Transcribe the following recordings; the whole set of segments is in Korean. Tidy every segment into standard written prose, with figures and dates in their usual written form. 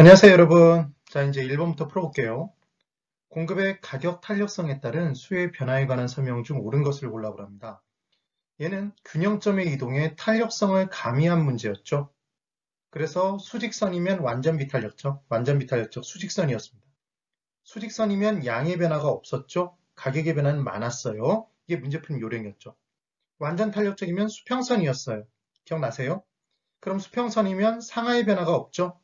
안녕하세요, 여러분. 자, 이제 1번부터 풀어볼게요. 공급의 가격 탄력성에 따른 수요의 변화에 관한 설명 중 옳은 것을 골라보라 합니다. 얘는 균형점의 이동의 탄력성을 가미한 문제였죠. 그래서 수직선이면 완전 비탄력적, 완전 비탄력적 수직선이었습니다. 수직선이면 양의 변화가 없었죠. 가격의 변화는 많았어요. 이게 문제풀이 요령이었죠. 완전 탄력적이면 수평선이었어요. 기억나세요? 그럼 수평선이면 상하의 변화가 없죠.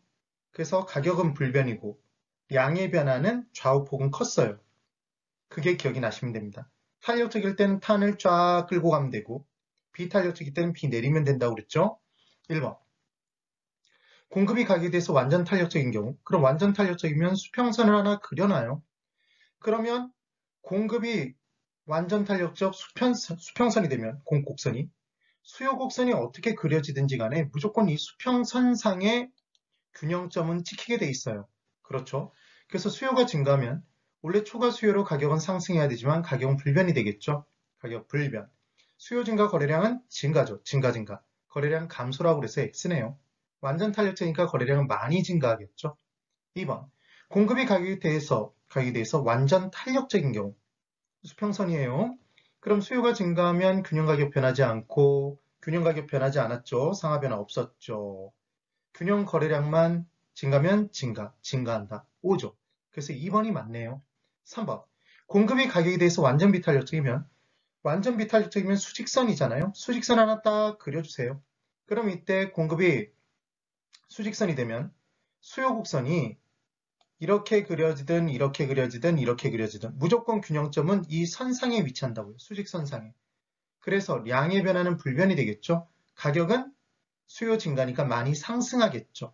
그래서 가격은 불변이고 양의 변화는 좌우폭은 컸어요. 그게 기억이 나시면 됩니다. 탄력적일 때는 탄을 쫙 끌고 가면 되고 비탄력적일 때는 비 내리면 된다고 그랬죠. 1번. 공급이 가격에 대해서 완전 탄력적인 경우, 그럼 완전 탄력적이면 수평선을 하나 그려놔요. 그러면 공급이 완전 탄력적 수평선이 되면 공곡선이 수요 곡선이 어떻게 그려지든지 간에 무조건 이 수평선상의 균형점은 찍히게 돼 있어요. 그렇죠? 그래서 수요가 증가하면 원래 초과 수요로 가격은 상승해야 되지만 가격은 불변이 되겠죠. 가격 불변. 수요 증가 거래량은 증가죠. 증가. 거래량 감소라고 그래서 X네요. 완전 탄력적이니까 거래량은 많이 증가하겠죠. 2번. 공급이 가격에 대해서 완전 탄력적인 경우. 수평선이에요. 그럼 수요가 증가하면 균형 가격 변하지 않고 균형 가격 변하지 않았죠. 상하 변화 없었죠. 균형 거래량만 증가하면 증가한다. 5죠. 그래서 2번이 맞네요. 3번. 공급이 가격에 대해서 완전 비탄력적이면 수직선이잖아요. 수직선 하나 딱 그려주세요. 그럼 이때 공급이 수직선이 되면 수요 곡선이 이렇게 그려지든 이렇게 그려지든 이렇게 그려지든 무조건 균형점은 이 선상에 위치한다고요. 수직선상에. 그래서 양의 변화는 불변이 되겠죠. 가격은 수요 증가니까 많이 상승하겠죠.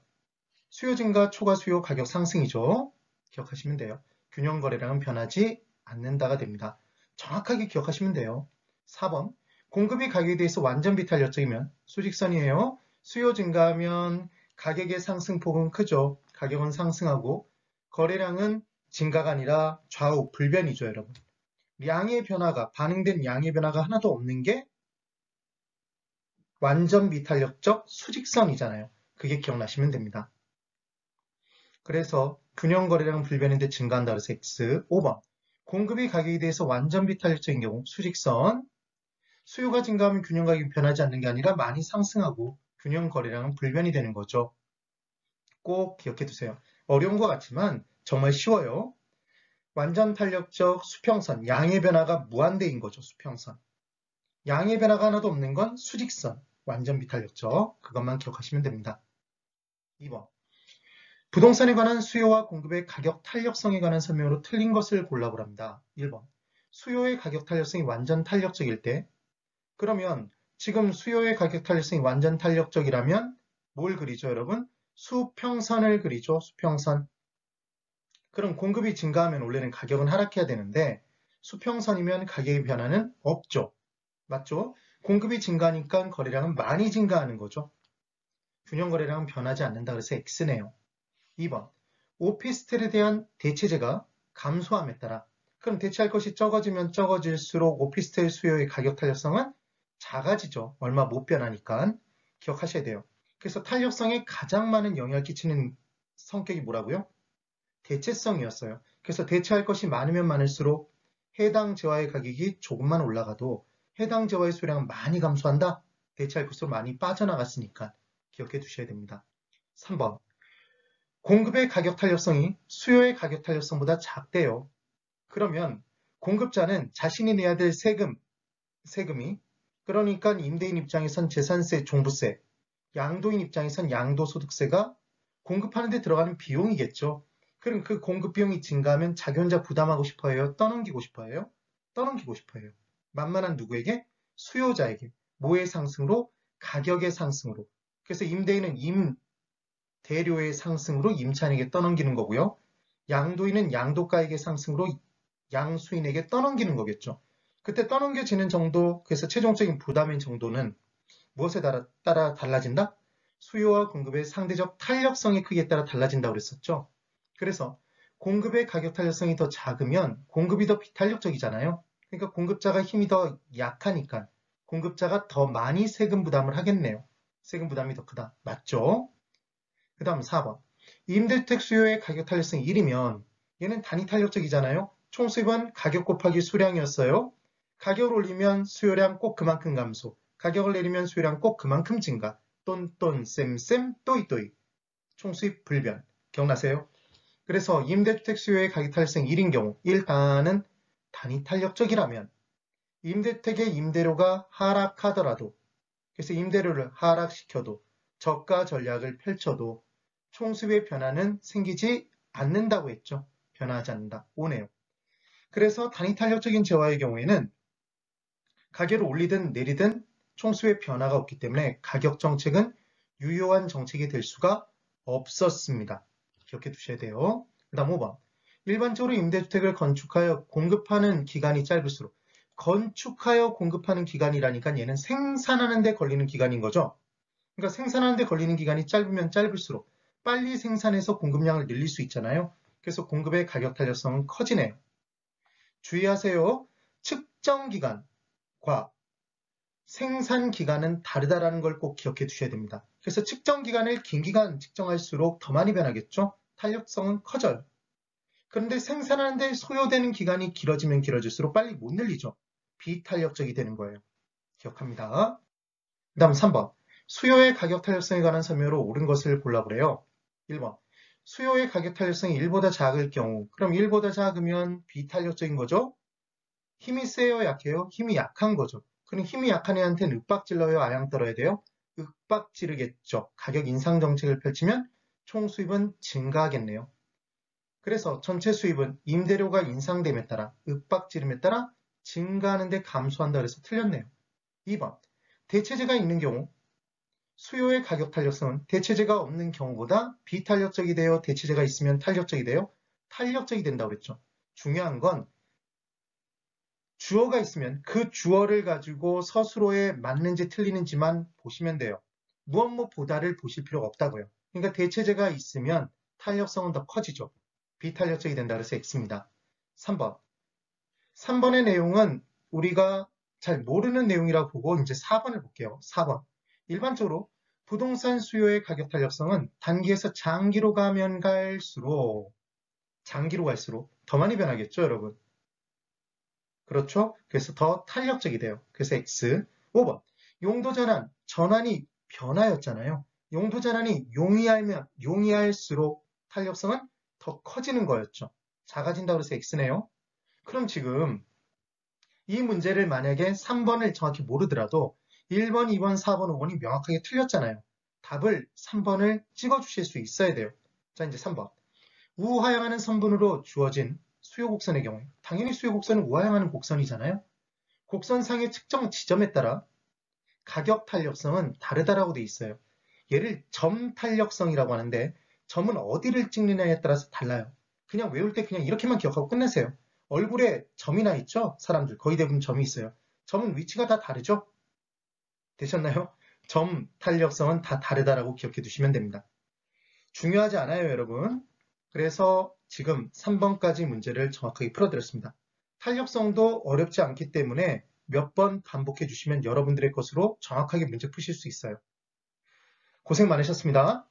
수요 증가, 초과 수요, 가격 상승이죠. 기억하시면 돼요. 균형 거래량은 변하지 않는다가 됩니다. 정확하게 기억하시면 돼요. 4번. 공급이 가격에 대해서 완전 비탄력적이면 수직선이에요. 수요 증가하면 가격의 상승폭은 크죠. 가격은 상승하고 거래량은 증가가 아니라 좌우 불변이죠, 여러분. 양의 변화가, 반응된 양의 변화가 하나도 없는 게 완전 비탄력적 수직선이잖아요. 그게 기억나시면 됩니다. 그래서 균형 거래량은 불변인데 증가한다 그래서 X. 5번. 공급이 가격에 대해서 완전 비탄력적인 경우 수직선. 수요가 증가하면 균형 가격이 변하지 않는 게 아니라 많이 상승하고 균형 거래량은 불변이 되는 거죠. 꼭 기억해 두세요. 어려운 것 같지만 정말 쉬워요. 완전 탄력적 수평선. 양의 변화가 무한대인 거죠. 수평선. 양의 변화가 하나도 없는 건 수직선. 완전 비탄력적. 그것만 기억하시면 됩니다. 2번. 부동산에 관한 수요와 공급의 가격 탄력성에 관한 설명으로 틀린 것을 골라보랍니다. 1번. 수요의 가격 탄력성이 완전 탄력적일 때 그러면 지금 수요의 가격 탄력성이 완전 탄력적이라면 뭘 그리죠, 여러분? 수평선을 그리죠, 수평선. 그럼 공급이 증가하면 원래는 가격은 하락해야 되는데 수평선이면 가격의 변화는 없죠. 맞죠? 공급이 증가하니까 거래량은 많이 증가하는 거죠. 균형 거래량은 변하지 않는다 그래서 X네요. 2번. 오피스텔에 대한 대체재가 감소함에 따라 그럼 대체할 것이 적어지면 적어질수록 오피스텔 수요의 가격 탄력성은 작아지죠. 얼마 못 변하니까 기억하셔야 돼요. 그래서 탄력성에 가장 많은 영향을 끼치는 성격이 뭐라고요? 대체성이었어요. 그래서 대체할 것이 많으면 많을수록 해당 재화의 가격이 조금만 올라가도 해당 재화의 수량은 많이 감소한다. 대체할 것으로 많이 빠져나갔으니까 기억해 두셔야 됩니다. 3번. 공급의 가격 탄력성이 수요의 가격 탄력성보다 작대요. 그러면 공급자는 자신이 내야 될 세금이 그러니까 임대인 입장에선 재산세, 종부세, 양도인 입장에선 양도소득세가 공급하는 데 들어가는 비용이겠죠. 그럼 그 공급 비용이 증가하면 자기 혼자 부담하고 싶어요? 떠넘기고 싶어요? 떠넘기고 싶어요. 만만한 누구에게? 수요자에게. 뭐의 상승으로? 가격의 상승으로. 그래서 임대인은 대료의 상승으로 임차인에게 떠넘기는 거고요. 양도인은 양도가액의 상승으로 양수인에게 떠넘기는 거겠죠. 그때 떠넘겨지는 정도, 그래서 최종적인 부담의 정도는 무엇에 따라 달라진다? 수요와 공급의 상대적 탄력성의 크기에 따라 달라진다고 그랬었죠. 그래서 공급의 가격 탄력성이 더 작으면 공급이 더 비탄력적이잖아요. 그러니까 공급자가 힘이 더 약하니까 공급자가 더 많이 세금 부담을 하겠네요. 세금 부담이 더 크다. 맞죠? 그 다음 4번. 임대주택 수요의 가격 탄력성이 1이면 얘는 단위 탄력적이잖아요. 총 수입은 가격 곱하기 수량이었어요. 가격을 올리면 수요량 꼭 그만큼 감소, 가격을 내리면 수요량 꼭 그만큼 증가. 똔똔 쌤쌤 또이또이. 총 수입 불변. 기억나세요? 그래서 임대주택 수요의 가격 탄력성 1인 경우 1단은 단위 탄력적이라면 임대주택의 임대료가 하락하더라도, 그래서 임대료를 하락시켜도 저가 전략을 펼쳐도 총수입의 변화는 생기지 않는다고 했죠. 변화하지 않는다. 오네요. 그래서 단위 탄력적인 재화의 경우에는 가격을 올리든 내리든 총수입의 변화가 없기 때문에 가격 정책은 유효한 정책이 될 수가 없었습니다. 기억해 두셔야 돼요. 그 다음 5번. 일반적으로 임대주택을 건축하여 공급하는 기간이 짧을수록, 건축하여 공급하는 기간이라니까 얘는 생산하는 데 걸리는 기간인 거죠. 그러니까 생산하는 데 걸리는 기간이 짧으면 짧을수록 빨리 생산해서 공급량을 늘릴 수 있잖아요. 그래서 공급의 가격 탄력성은 커지네요. 주의하세요. 측정 기간과 생산 기간은 다르다라는 걸 꼭 기억해 두셔야 됩니다. 그래서 측정 기간을 긴 기간 측정할수록 더 많이 변하겠죠? 탄력성은 커져요. 그런데 생산하는데 소요되는 기간이 길어지면 길어질수록 빨리 못 늘리죠. 비탄력적이 되는 거예요. 기억합니다. 그 다음 3번. 수요의 가격 탄력성에 관한 설명으로 옳은 것을 골라보래요. 1번. 수요의 가격 탄력성이 1보다 작을 경우, 그럼 1보다 작으면 비탄력적인 거죠? 힘이 세요, 약해요? 힘이 약한 거죠. 그럼 힘이 약한 애한테는 윽박질러요, 아양 떨어야 돼요? 윽박지르겠죠. 가격 인상 정책을 펼치면 총 수입은 증가하겠네요. 그래서 전체 수입은 임대료가 인상됨에 따라, 윽박지름에 따라 증가하는데 감소한다 그래서 틀렸네요. 2번. 대체재가 있는 경우 수요의 가격 탄력성은 대체재가 없는 경우보다 비탄력적이 되어 대체재가 있으면 탄력적이 돼요? 탄력적이 된다고 그랬죠. 중요한 건 주어가 있으면 그 주어를 가지고 서술어에 맞는지 틀리는지만 보시면 돼요. 무엇보다를 보실 필요가 없다고요. 그러니까 대체재가 있으면 탄력성은 더 커지죠. 비탄력적이 된다 그래서 X입니다. 3번. 3번의 내용은 우리가 잘 모르는 내용이라고 보고 이제 4번을 볼게요. 4번. 일반적으로 부동산 수요의 가격 탄력성은 단기에서 장기로 가면 갈수록 더 많이 변하겠죠, 여러분? 그렇죠? 그래서 더 탄력적이 돼요. 그래서 X. 5번. 용도 전환이 변화였잖아요. 용도 전환이 용이할수록 탄력성은 더 커지는 거였죠. 작아진다고 해서 X네요. 그럼 지금 이 문제를 만약에 3번을 정확히 모르더라도 1번, 2번, 4번, 5번이 명확하게 틀렸잖아요. 답을 3번을 찍어주실 수 있어야 돼요. 자, 이제 3번. 우하향하는 선분으로 주어진 수요 곡선의 경우에 당연히 수요 곡선은 우하향하는 곡선이잖아요. 곡선상의 측정 지점에 따라 가격 탄력성은 다르다라고 돼 있어요. 얘를 점 탄력성이라고 하는데 점은 어디를 찍느냐에 따라서 달라요. 그냥 외울 때 그냥 이렇게만 기억하고 끝내세요. 얼굴에 점이나 있죠? 사람들 거의 대부분 점이 있어요. 점은 위치가 다 다르죠? 되셨나요? 점 탄력성은 다 다르다라고 기억해 두시면 됩니다. 중요하지 않아요, 여러분. 그래서 지금 3번까지 문제를 정확하게 풀어드렸습니다. 탄력성도 어렵지 않기 때문에 몇 번 반복해 주시면 여러분들의 것으로 정확하게 문제 푸실 수 있어요. 고생 많으셨습니다.